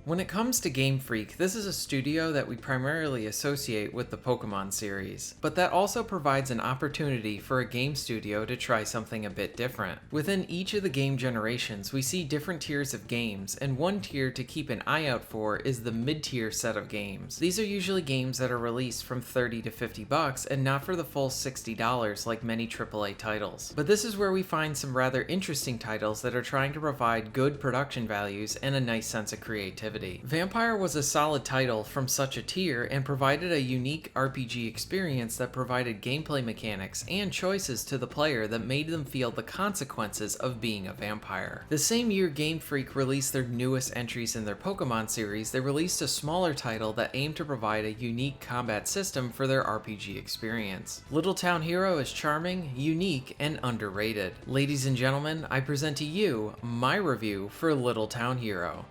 When it comes to Game Freak, this is a studio that we primarily associate with the Pokemon series, but that also provides an opportunity for a game studio to try something a bit different. Within each of the game generations, we see different tiers of games, and one tier to keep an eye out for is the mid-tier set of games. These are usually games that are released from $30 to $50 and not for the full $60 like many AAA titles. But this is where we find some rather interesting titles that are trying to provide good production values and a nice sense of creativity. Vampire was a solid title from such a tier and provided a unique RPG experience that provided gameplay mechanics and choices to the player that made them feel the consequences of being a vampire. The same year Game Freak released their newest entries in their Pokemon series, they released a smaller title that aimed to provide a unique combat system for their RPG experience. Little Town Hero is charming, unique, and underrated. Ladies and gentlemen, I present to you my review for Little Town Hero.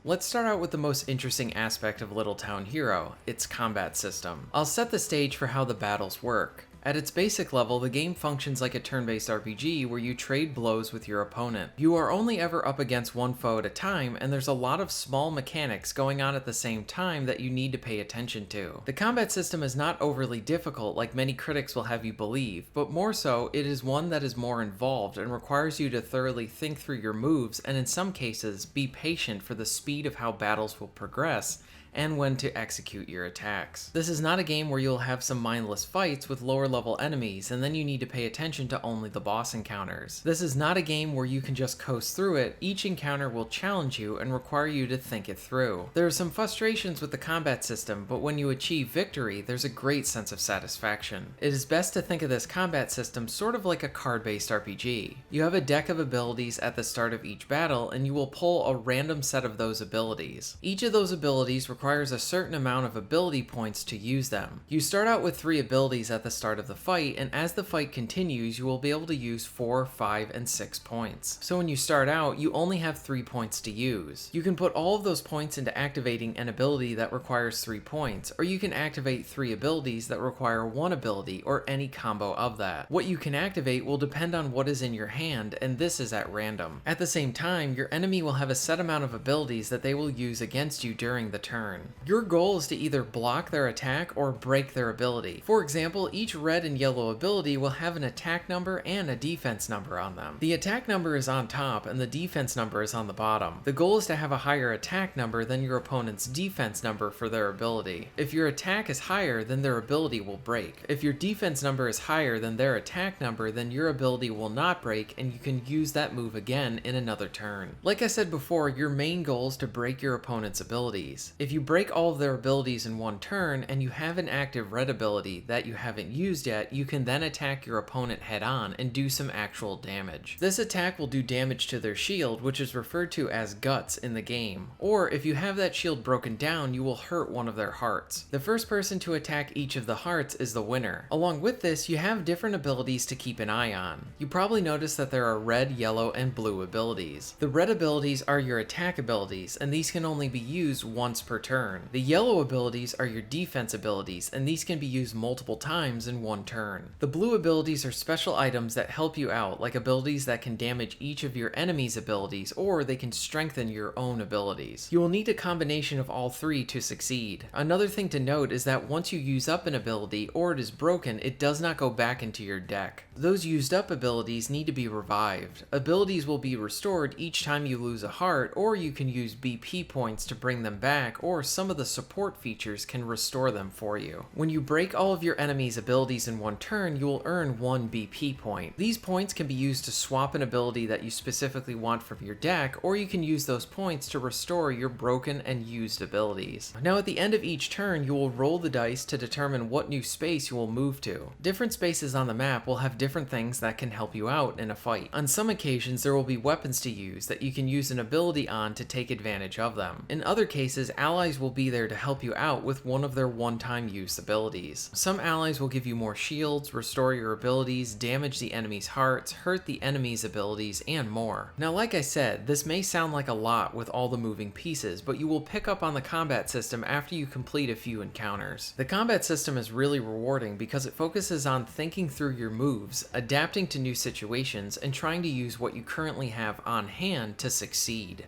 Let's start out with the most interesting aspect of Little Town Hero, its combat system. I'll set the stage for how the battles work. At its basic level, the game functions like a turn-based RPG where you trade blows with your opponent. You are only ever up against one foe at a time, and there's a lot of small mechanics going on at the same time that you need to pay attention to. The combat system is not overly difficult like many critics will have you believe, but more so, it is one that is more involved and requires you to thoroughly think through your moves and in some cases, be patient for the speed of how battles will progress and when to execute your attacks. This is not a game where you'll have some mindless fights with lower level enemies and then you need to pay attention to only the boss encounters. This is not a game where you can just coast through it. Each encounter will challenge you and require you to think it through. There are some frustrations with the combat system, but when you achieve victory, there's a great sense of satisfaction. It is best to think of this combat system sort of like a card-based RPG. You have a deck of abilities at the start of each battle and you will pull a random set of those abilities. Each of those abilities requires a certain amount of ability points to use them. You start out with 3 abilities at the start of the fight, and as the fight continues, you will be able to use 4, 5, and 6 points. So when you start out, you only have 3 points to use. You can put all of those points into activating an ability that requires 3 points, or you can activate 3 abilities that require 1 ability, or any combo of that. What you can activate will depend on what is in your hand, and this is at random. At the same time, your enemy will have a set amount of abilities that they will use against you during the turn. Your goal is to either block their attack or break their ability. For example, each red and yellow ability will have an attack number and a defense number on them. The attack number is on top and the defense number is on the bottom. The goal is to have a higher attack number than your opponent's defense number for their ability. If your attack is higher, then their ability will break. If your defense number is higher than their attack number, then your ability will not break and you can use that move again in another turn. Like I said before, your main goal is to break your opponent's abilities. If you break all of their abilities in one turn and you have an active red ability that you haven't used yet, you can then attack your opponent head on and do some actual damage. This attack will do damage to their shield, which is referred to as guts in the game. Or if you have that shield broken down, you will hurt one of their hearts. The first person to attack each of the hearts is the winner. Along with this, you have different abilities to keep an eye on. You probably noticed that there are red, yellow, and blue abilities. The red abilities are your attack abilities, and these can only be used once per turn. The yellow abilities are your defense abilities, and these can be used multiple times in one turn. The blue abilities are special items that help you out, like abilities that can damage each of your enemy's abilities, or they can strengthen your own abilities. You will need a combination of all 3 to succeed. Another thing to note is that once you use up an ability, or it is broken, it does not go back into your deck. Those used up abilities need to be revived. Abilities will be restored each time you lose a heart, or you can use BP points to bring them back, or some of the support features can restore them for you. When you break all of your enemy's abilities in one turn, you will earn 1 BP point. These points can be used to swap an ability that you specifically want from your deck, or you can use those points to restore your broken and used abilities. Now at the end of each turn, you will roll the dice to determine what new space you will move to. Different spaces on the map will have different things that can help you out in a fight. On some occasions, there will be weapons to use that you can use an ability on to take advantage of them. In other cases, allies will be there to help you out with one of their one-time use abilities. Some allies will give you more shields, restore your abilities, damage the enemy's hearts, hurt the enemy's abilities, and more. Now, like I said, this may sound like a lot with all the moving pieces, but you will pick up on the combat system after you complete a few encounters. The combat system is really rewarding because it focuses on thinking through your moves, adapting to new situations, and trying to use what you currently have on hand to succeed.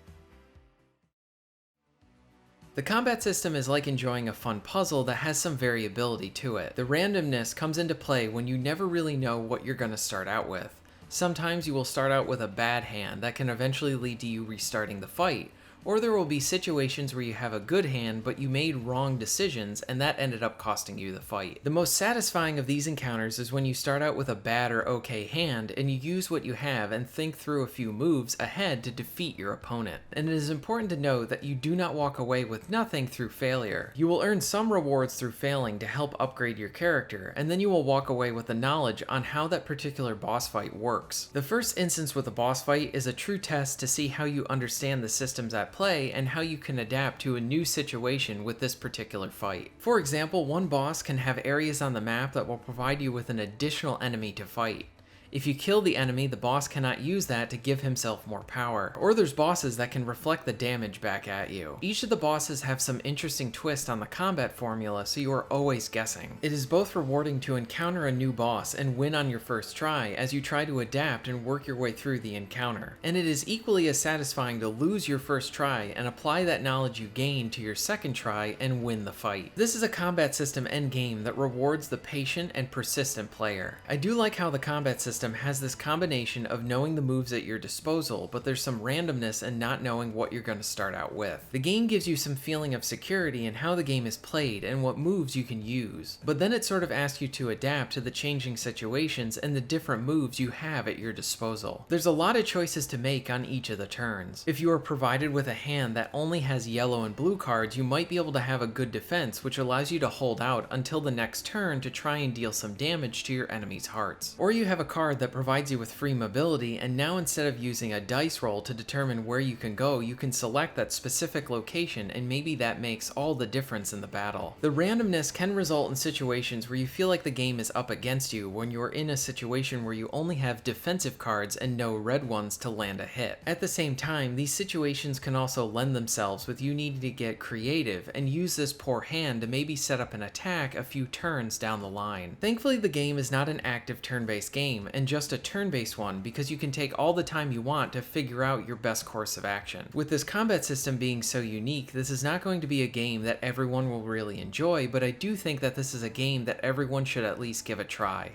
The combat system is like enjoying a fun puzzle that has some variability to it. The randomness comes into play when you never really know what you're going to start out with. Sometimes you will start out with a bad hand that can eventually lead to you restarting the fight, or there will be situations where you have a good hand but you made wrong decisions and that ended up costing you the fight. The most satisfying of these encounters is when you start out with a bad or okay hand and you use what you have and think through a few moves ahead to defeat your opponent. And it is important to know that you do not walk away with nothing through failure. You will earn some rewards through failing to help upgrade your character, and then you will walk away with the knowledge on how that particular boss fight works. The first instance with a boss fight is a true test to see how you understand the systems at play and how you can adapt to a new situation with this particular fight. For example, one boss can have areas on the map that will provide you with an additional enemy to fight. If you kill the enemy, the boss cannot use that to give himself more power. Or there's bosses that can reflect the damage back at you. Each of the bosses have some interesting twist on the combat formula, so you are always guessing. It is both rewarding to encounter a new boss and win on your first try as you try to adapt and work your way through the encounter. And it is equally as satisfying to lose your first try and apply that knowledge you gained to your second try and win the fight. This is a combat system endgame that rewards the patient and persistent player. I do like how the combat system has this combination of knowing the moves at your disposal, but there's some randomness and not knowing what you're going to start out with. The game gives you some feeling of security in how the game is played and what moves you can use, but then it sort of asks you to adapt to the changing situations and the different moves you have at your disposal. There's a lot of choices to make on each of the turns. If you are provided with a hand that only has yellow and blue cards, you might be able to have a good defense, which allows you to hold out until the next turn to try and deal some damage to your enemy's hearts. Or you have a card that provides you with free mobility, and now instead of using a dice roll to determine where you can go, you can select that specific location, and maybe that makes all the difference in the battle. The randomness can result in situations where you feel like the game is up against you when you're in a situation where you only have defensive cards and no red ones to land a hit. At the same time, these situations can also lend themselves with you needing to get creative and use this poor hand to maybe set up an attack a few turns down the line. Thankfully, the game is not an active turn-based game, and just a turn-based one because you can take all the time you want to figure out your best course of action. With this combat system being so unique, this is not going to be a game that everyone will really enjoy, but I do think that this is a game that everyone should at least give a try.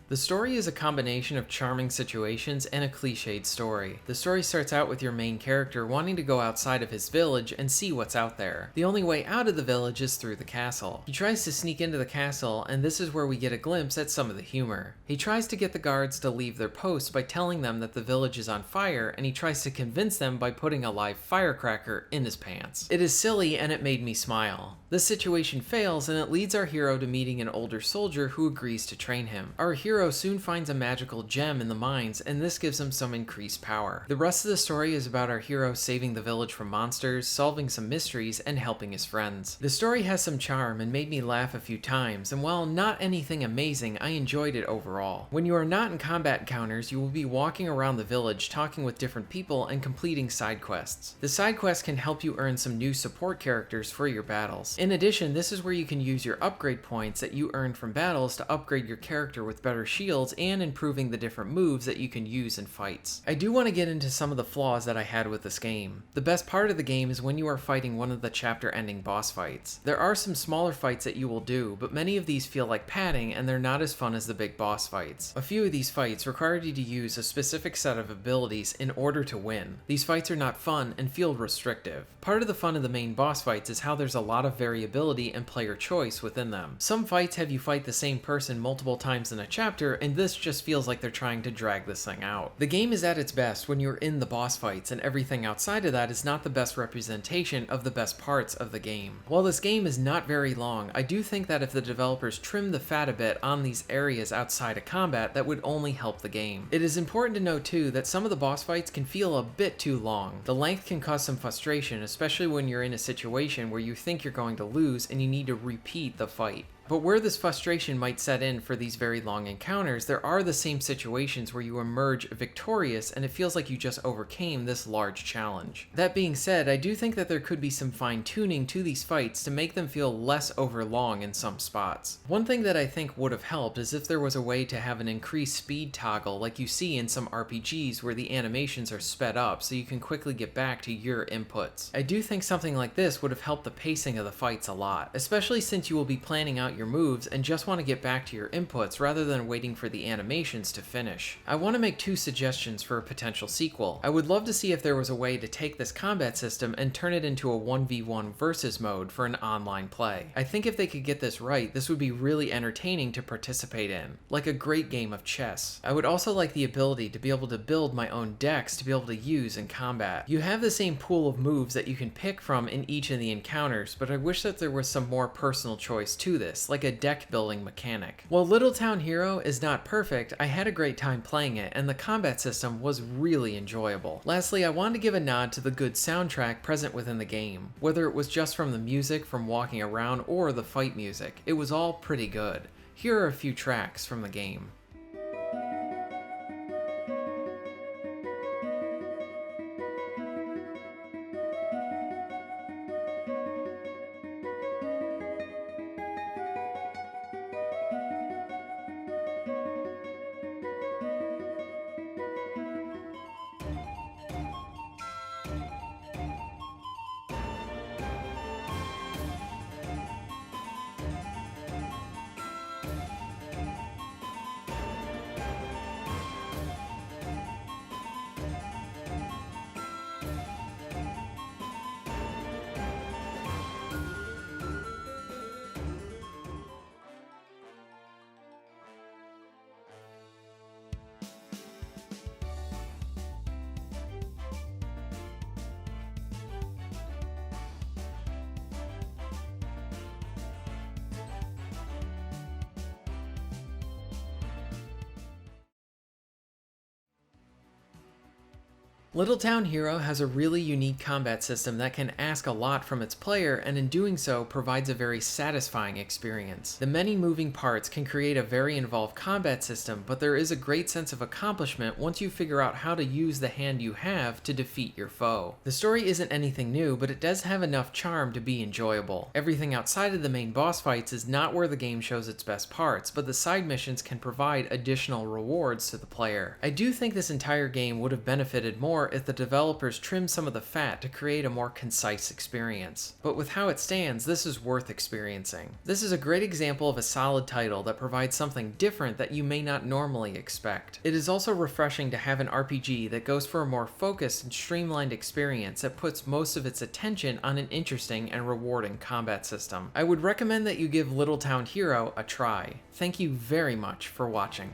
The story is a combination of charming situations and a cliched story. The story starts out with your main character wanting to go outside of his village and see what's out there. The only way out of the village is through the castle. He tries to sneak into the castle, and this is where we get a glimpse at some of the humor. He tries to get the guards to leave their posts by telling them that the village is on fire, and he tries to convince them by putting a live firecracker in his pants. It is silly, and it made me smile. This situation fails, and it leads our hero to meeting an older soldier who agrees to train him. Our hero soon finds a magical gem in the mines, and this gives him some increased power. The rest of the story is about our hero saving the village from monsters, solving some mysteries, and helping his friends. The story has some charm and made me laugh a few times, and while not anything amazing, I enjoyed it overall. When you are not in combat encounters, you will be walking around the village talking with different people and completing side quests. The side quests can help you earn some new support characters for your battles. In addition, this is where you can use your upgrade points that you earned from battles to upgrade your character with better shields and improving the different moves that you can use in fights. I do want to get into some of the flaws that I had with this game. The best part of the game is when you are fighting one of the chapter ending boss fights. There are some smaller fights that you will do, but many of these feel like padding and they're not as fun as the big boss fights. A few of these fights require you to use a specific set of abilities in order to win. These fights are not fun and feel restrictive. Part of the fun of the main boss fights is how there's a lot of variability and player choice within them. Some fights have you fight the same person multiple times in a chapter, chapter, and this just feels like they're trying to drag this thing out. The game is at its best when you're in the boss fights, and everything outside of that is not the best representation of the best parts of the game. While this game is not very long, I do think that if the developers trimmed the fat a bit on these areas outside of combat, that would only help the game. It is important to note too that some of the boss fights can feel a bit too long. The length can cause some frustration, especially when you're in a situation where you think you're going to lose and you need to repeat the fight. But where this frustration might set in for these very long encounters, there are the same situations where you emerge victorious and it feels like you just overcame this large challenge. That being said, I do think that there could be some fine tuning to these fights to make them feel less overlong in some spots. One thing that I think would have helped is if there was a way to have an increased speed toggle like you see in some RPGs where the animations are sped up so you can quickly get back to your inputs. I do think something like this would have helped the pacing of the fights a lot, especially since you will be planning out your moves and just want to get back to your inputs rather than waiting for the animations to finish. I want to make two suggestions for a potential sequel. I would love to see if there was a way to take this combat system and turn it into a 1v1 versus mode for an online play. I think if they could get this right, this would be really entertaining to participate in, like a great game of chess. I would also like the ability to be able to build my own decks to be able to use in combat. You have the same pool of moves that you can pick from in each of the encounters, but I wish that there was some more personal choice to this, like a deck building mechanic. While Little Town Hero is not perfect, I had a great time playing it and the combat system was really enjoyable. Lastly, I wanted to give a nod to the good soundtrack present within the game. Whether it was just from the music from walking around or the fight music, it was all pretty good. Here are a few tracks from the game. Little Town Hero has a really unique combat system that can ask a lot from its player, and in doing so provides a very satisfying experience. The many moving parts can create a very involved combat system, but there is a great sense of accomplishment once you figure out how to use the hand you have to defeat your foe. The story isn't anything new, but it does have enough charm to be enjoyable. Everything outside of the main boss fights is not where the game shows its best parts, but the side missions can provide additional rewards to the player. I do think this entire game would have benefited more if the developers trimmed some of the fat to create a more concise experience. But with how it stands, this is worth experiencing. This is a great example of a solid title that provides something different that you may not normally expect. It is also refreshing to have an RPG that goes for a more focused and streamlined experience that puts most of its attention on an interesting and rewarding combat system. I would recommend that you give Little Town Hero a try. Thank you very much for watching.